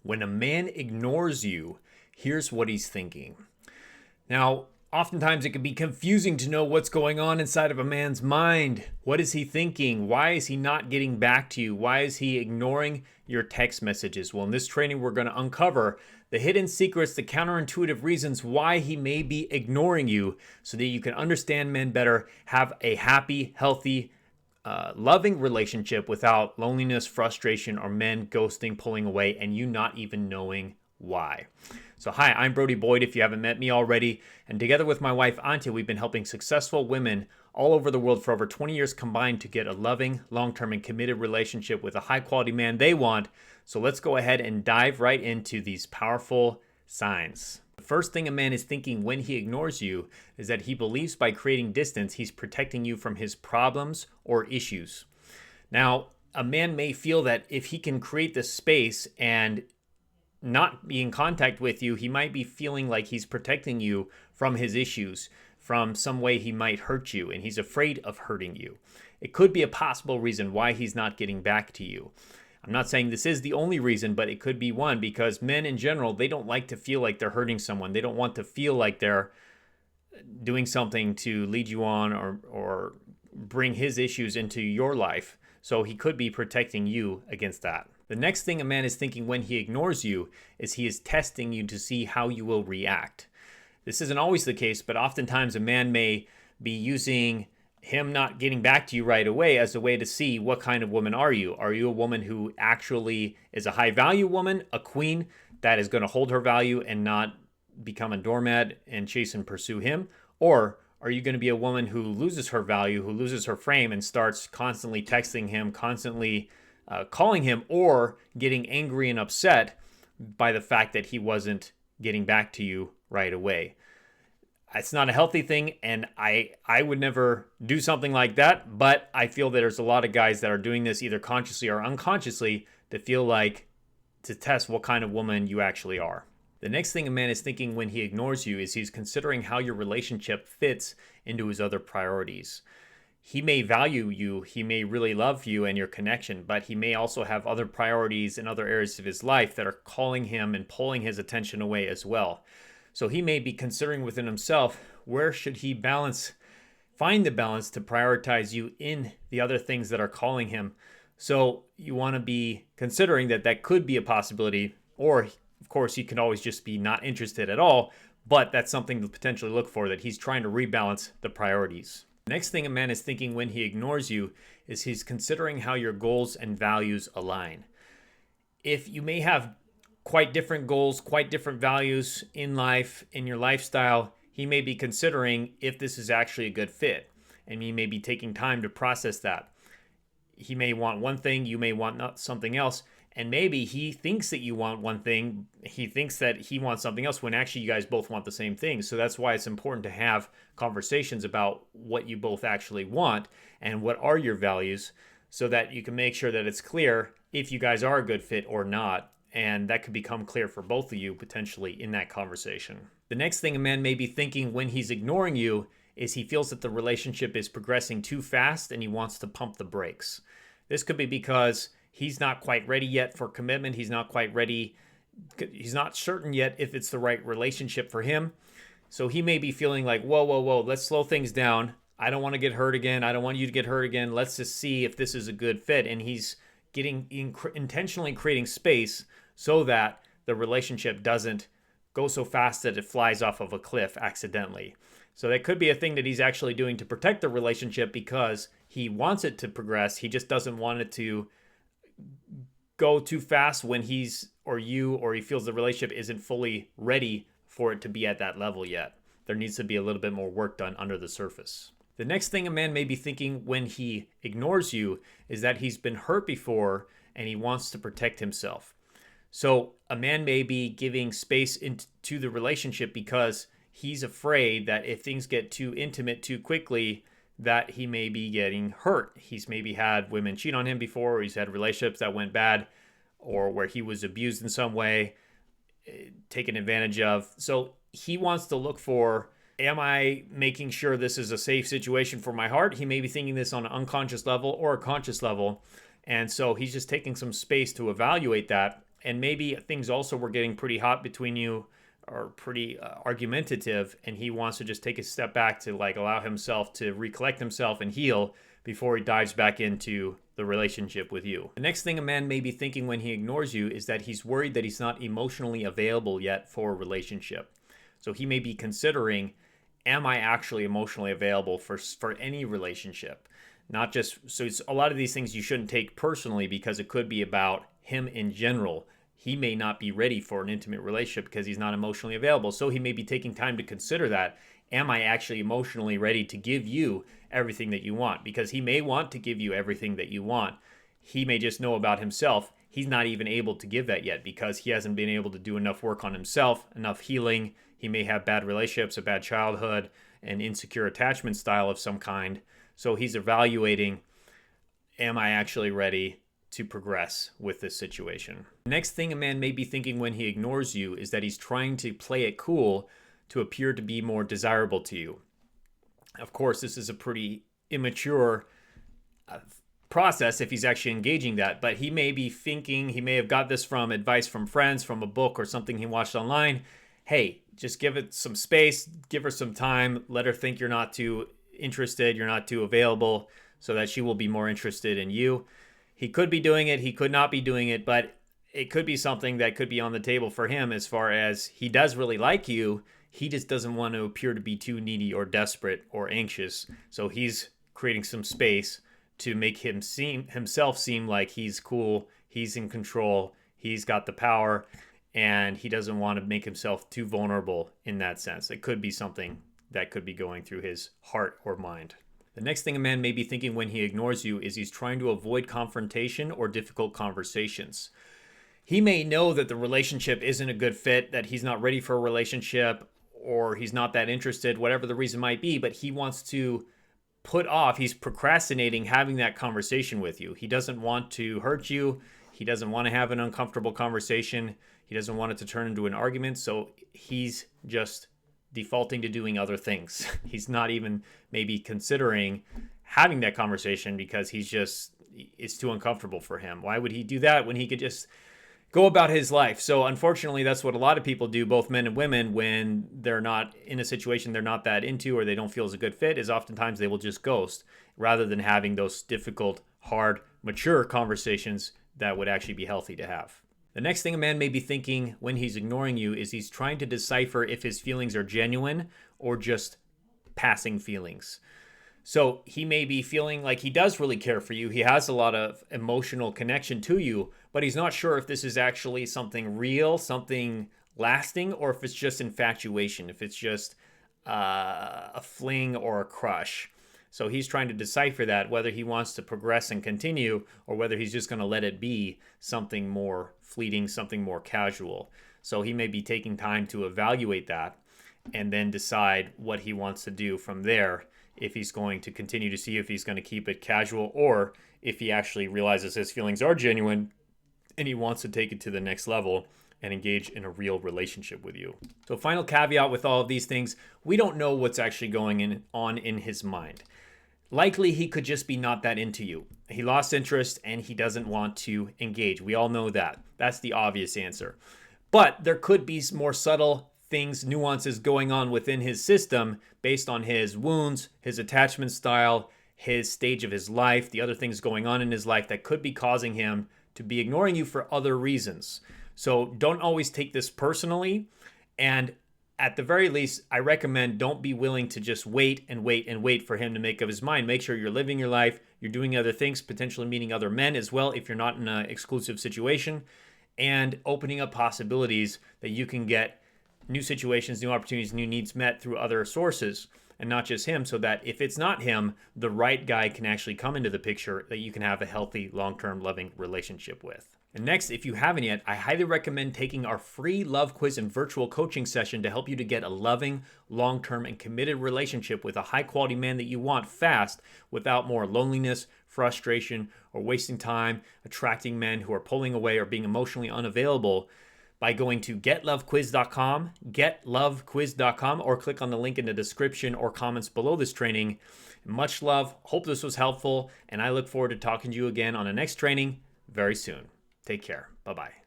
When a man ignores you, here's what he's thinking. Now, oftentimes it can be confusing to know what's going on inside of a man's mind. What is he thinking? Why is he not getting back to you? Why is he ignoring your text messages? Well, in this training, we're going to uncover the hidden secrets, the counterintuitive reasons why he may be ignoring you so that you can understand men better, have a happy, healthy, loving relationship without loneliness, frustration, or men ghosting, pulling away, and you not even knowing why. So hi, I'm Brody Boyd if you haven't met me already, and together with my wife Antia, we've been helping successful women all over the world for over 20 years combined to get a loving, long-term, and committed relationship with a high-quality man they want. So let's go ahead and dive right into these powerful signs. The first thing a man is thinking when he ignores you is that he believes by creating distance, he's protecting you from his problems or issues. Now, a man may feel that if he can create this space and not be in contact with you, he might be feeling like he's protecting you from his issues, from some way he might hurt you, and he's afraid of hurting you. It could be a possible reason why he's not getting back to you. I'm not saying this is the only reason, but it could be one, because men in general, they don't like to feel like they're hurting someone. They don't want to feel like they're doing something to lead you on or bring his issues into your life. So he could be protecting you against that. The next thing a man is thinking when he ignores you is he is testing you to see how you will react. This isn't always the case, but oftentimes a man may be using him not getting back to you right away as a way to see what kind of woman are you. Are you a woman who actually is a high value woman, a queen that is going to hold her value and not become a doormat and chase and pursue him? Or are you going to be a woman who loses her value, who loses her frame and starts constantly texting him, constantly calling him, or getting angry and upset by the fact that he wasn't getting back to you right away? It's not a healthy thing, and I would never do something like that, but I feel that there's a lot of guys that are doing this either consciously or unconsciously to feel like to test what kind of woman you actually are. The next thing a man is thinking when he ignores you is he's considering how your relationship fits into his other priorities. He may value you, he may really love you and your connection, but he may also have other priorities in other areas of his life that are calling him and pulling his attention away as well. So he may be considering within himself, where should he find the balance to prioritize you in the other things that are calling him. So you want to be considering that could be a possibility, or of course he can always just be not interested at all, but that's something to potentially look for, that he's trying to rebalance the priorities. The next thing a man is thinking when he ignores you is he's considering how your goals and values align. If you may have quite different goals, quite different values in life, in your lifestyle, he may be considering if this is actually a good fit, and he may be taking time to process that. He may want one thing, you may want something else, and maybe he thinks that you want one thing, he thinks that he wants something else, when actually you guys both want the same thing. So that's why it's important to have conversations about what you both actually want and what are your values, so that you can make sure that it's clear if you guys are a good fit or not. And that could become clear for both of you potentially in that conversation. The next thing a man may be thinking when he's ignoring you is he feels that the relationship is progressing too fast and he wants to pump the brakes. This could be because he's not quite ready yet for commitment. He's not quite ready. He's not certain yet if it's the right relationship for him. So he may be feeling like, whoa, let's slow things down. I don't want to get hurt again. I don't want you to get hurt again. Let's just see if this is a good fit. And he's intentionally creating space so that the relationship doesn't go so fast that it flies off of a cliff accidentally. So that could be a thing that he's actually doing to protect the relationship because he wants it to progress. He just doesn't want it to go too fast when he feels the relationship isn't fully ready for it to be at that level yet. There needs to be a little bit more work done under the surface. The next thing a man may be thinking when he ignores you is that he's been hurt before and he wants to protect himself. So a man may be giving space into the relationship because he's afraid that if things get too intimate too quickly, that he may be getting hurt. He's maybe had women cheat on him before, or he's had relationships that went bad, or where he was abused in some way, taken advantage of. So he wants to look for, am I making sure this is a safe situation for my heart? He may be thinking this on an unconscious level or a conscious level. And so he's just taking some space to evaluate that And maybe things also were getting pretty hot between you, or pretty argumentative, and he wants to just take a step back to like allow himself to recollect himself and heal before he dives back into the relationship with you. The next thing a man may be thinking when he ignores you is that he's worried that he's not emotionally available yet for a relationship. So he may be considering, am I actually emotionally available for any relationship? Not just, so it's a lot of these things you shouldn't take personally, because it could be about him in general. He may not be ready for an intimate relationship because he's not emotionally available. So he may be taking time to consider that. Am I actually emotionally ready to give you everything that you want? Because he may want to give you everything that you want. He may just know about himself he's not even able to give that yet because he hasn't been able to do enough work on himself, enough healing. He may have bad relationships, a bad childhood, an insecure attachment style of some kind. So he's evaluating, am I actually ready to progress with this situation? Next thing a man may be thinking when he ignores you is that he's trying to play it cool to appear to be more desirable to you. Of course, this is a pretty immature process if he's actually engaging that, but he may be thinking, he may have got this from advice from friends, from a book or something he watched online. Hey, just give it some space, give her some time, let her think you're not too interested, you're not too available, so that she will be more interested in you. He could be doing it, he could not be doing it, but it could be something that could be on the table for him as far as he does really like you. He just doesn't want to appear to be too needy or desperate or anxious. So he's creating some space to make himself seem like he's cool, he's in control, he's got the power, and he doesn't want to make himself too vulnerable in that sense. It could be something that could be going through his heart or mind. The next thing a man may be thinking when he ignores you is he's trying to avoid confrontation or difficult conversations. He may know that the relationship isn't a good fit, that he's not ready for a relationship, or he's not that interested, whatever the reason might be, but he wants to put off, he's procrastinating having that conversation with you. He doesn't want to hurt you. He doesn't want to have an uncomfortable conversation. He doesn't want it to turn into an argument. So he's just defaulting to doing other things. He's not even maybe considering having that conversation because it's too uncomfortable for him. Why would he do that when he could just go about his life? So unfortunately, that's what a lot of people do, both men and women, when they're not in a situation they're not that into or they don't feel is a good fit, is oftentimes they will just ghost rather than having those difficult, hard, mature conversations that would actually be healthy to have. The next thing a man may be thinking when he's ignoring you is he's trying to decipher if his feelings are genuine or just passing feelings. So he may be feeling like he does really care for you. He has a lot of emotional connection to you, but he's not sure if this is actually something real, something lasting, or if it's just infatuation, if it's just a fling or a crush. So he's trying to decipher that, whether he wants to progress and continue or whether he's just going to let it be something more fleeting, something more casual. So he may be taking time to evaluate that and then decide what he wants to do from there, if he's going to continue to see if he's going to keep it casual or if he actually realizes his feelings are genuine and he wants to take it to the next level and engage in a real relationship with you. So final caveat with all of these things, we don't know what's actually going on in his mind. Likely he could just be not that into you. He lost interest and he doesn't want to engage. We all know that. That's the obvious answer. But there could be more subtle things, nuances going on within his system based on his wounds, his attachment style, his stage of his life, the other things going on in his life that could be causing him to be ignoring you for other reasons. So don't always take this personally. And at the very least, I recommend don't be willing to just wait and wait and wait for him to make up his mind. Make sure you're living your life, you're doing other things, potentially meeting other men as well if you're not in an exclusive situation, and opening up possibilities that you can get new situations, new opportunities, new needs met through other sources and not just him, so that if it's not him, the right guy can actually come into the picture that you can have a healthy, long-term, loving relationship with. And next, if you haven't yet, I highly recommend taking our free love quiz and virtual coaching session to help you to get a loving, long-term, and committed relationship with a high-quality man that you want fast without more loneliness, frustration, or wasting time attracting men who are pulling away or being emotionally unavailable, by going to getlovequiz.com, or click on the link in the description or comments below this training. Much love. Hope this was helpful, and I look forward to talking to you again on the next training very soon. Take care. Bye-bye.